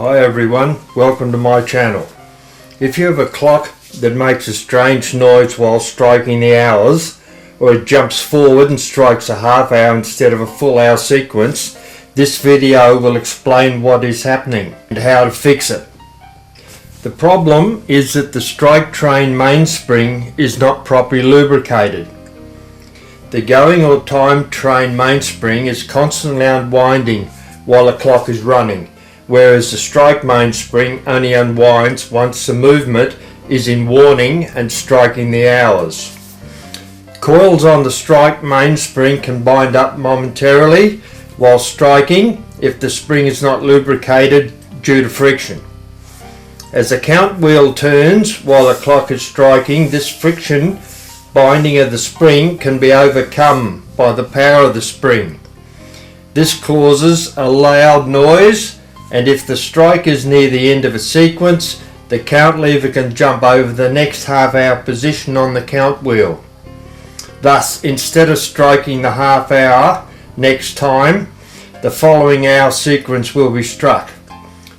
Hi everyone, welcome to my channel. If you have a clock that makes a strange noise while striking the hours, or it jumps forward and strikes a half hour instead of a full hour sequence, this video will explain what is happening and how to fix it. The problem is that the strike train mainspring is not properly lubricated. The going or time train mainspring is constantly unwinding while the clock is running, whereas the strike mainspring only unwinds once the movement is in warning and striking the hours. Coils on the strike mainspring can bind up momentarily while striking if the spring is not lubricated due to friction. As the count wheel turns while the clock is striking, this friction binding of the spring can be overcome by the power of the spring. This causes a loud noise, and if the strike is near the end of a sequence, the count lever can jump over the next half hour position on the count wheel. Thus, instead of striking the half hour next time, the following hour sequence will be struck.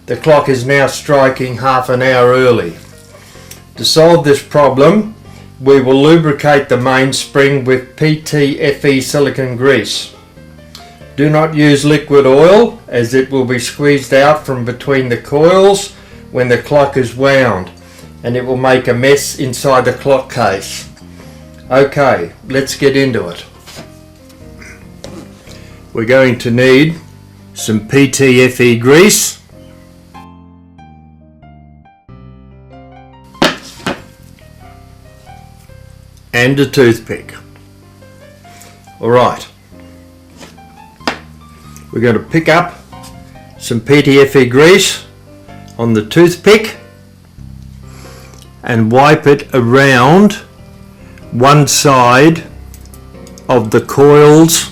The clock is now striking half an hour early. To solve this problem, we will lubricate the mainspring with PTFE silicone grease. Do not use liquid oil, as it will be squeezed out from between the coils when the clock is wound, and it will make a mess inside the clock case. Okay, let's get into it. We're going to need some PTFE grease, and a toothpick. Alright. We're going to pick up some PTFE grease on the toothpick and wipe it around one side of the coils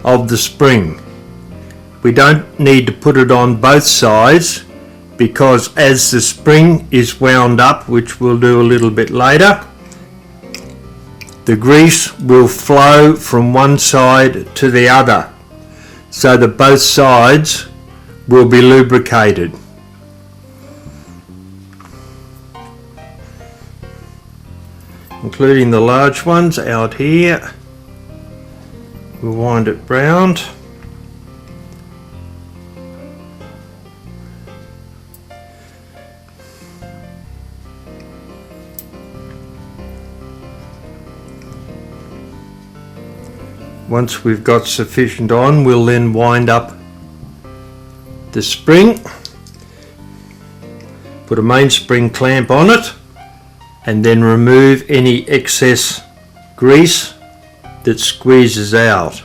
of the spring. We don't need to put it on both sides, because as the spring is wound up, which we'll do a little bit later, the grease will flow from one side to the other, so that both sides will be lubricated. Including the large ones out here. We'll wind it round. Once we've got sufficient on, we'll then wind up the spring, put a mainspring clamp on it, and then remove any excess grease that squeezes out.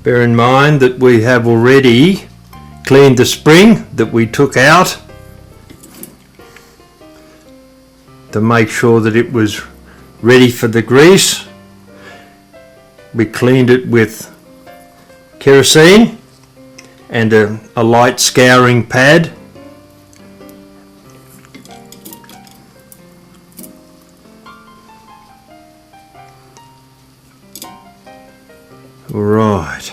Bear in mind that we have already cleaned the spring that we took out to make sure that it was ready for the grease. We cleaned it with kerosene and a light scouring pad. Right.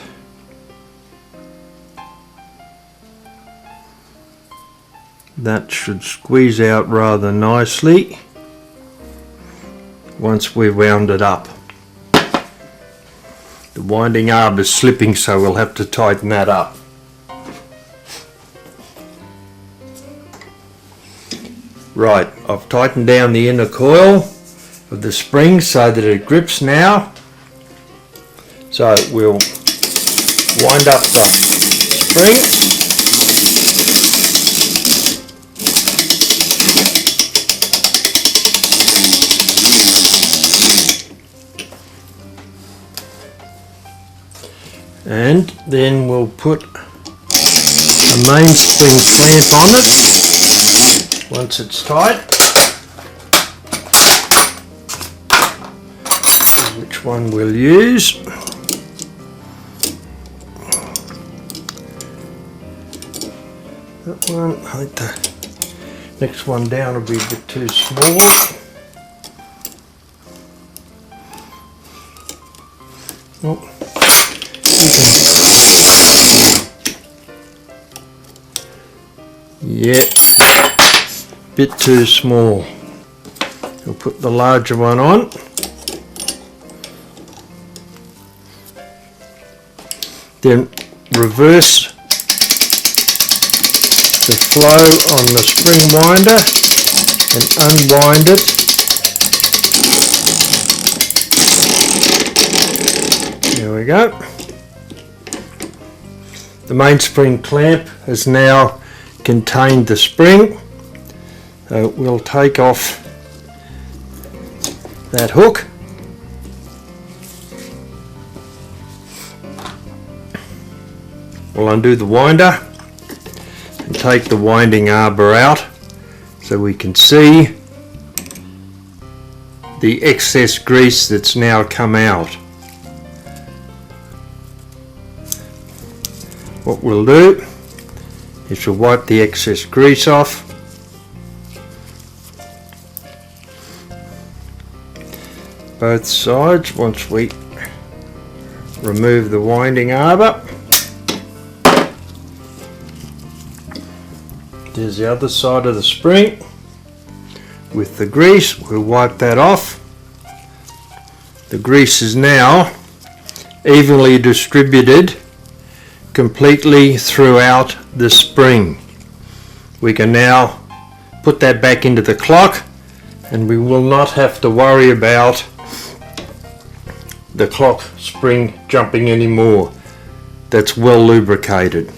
That should squeeze out rather nicely once we've wound it up. The winding arm is slipping, so we'll have to tighten that up. Right, I've tightened down the inner coil of the spring so that it grips now. So we'll wind up the spring. And then we'll put a mainspring clamp on it once it's tight. Which one we'll use? That one, I think the next one down will be a bit too small. Oh. Yeah, bit too small. We'll put the larger one on. Then reverse the flow on the spring winder and unwind it. There we go. The mainspring clamp has now contained the spring. So we'll take off that hook. We'll undo the winder and take the winding arbor out so we can see the excess grease that's now come out. What we'll do is we'll wipe the excess grease off. Both sides once we remove the winding arbor. There's the other side of the spring with the grease. We'll wipe that off. The grease is now evenly distributed completely throughout the spring. We can now put that back into the clock and we will not have to worry about the clock spring jumping anymore. That's well lubricated.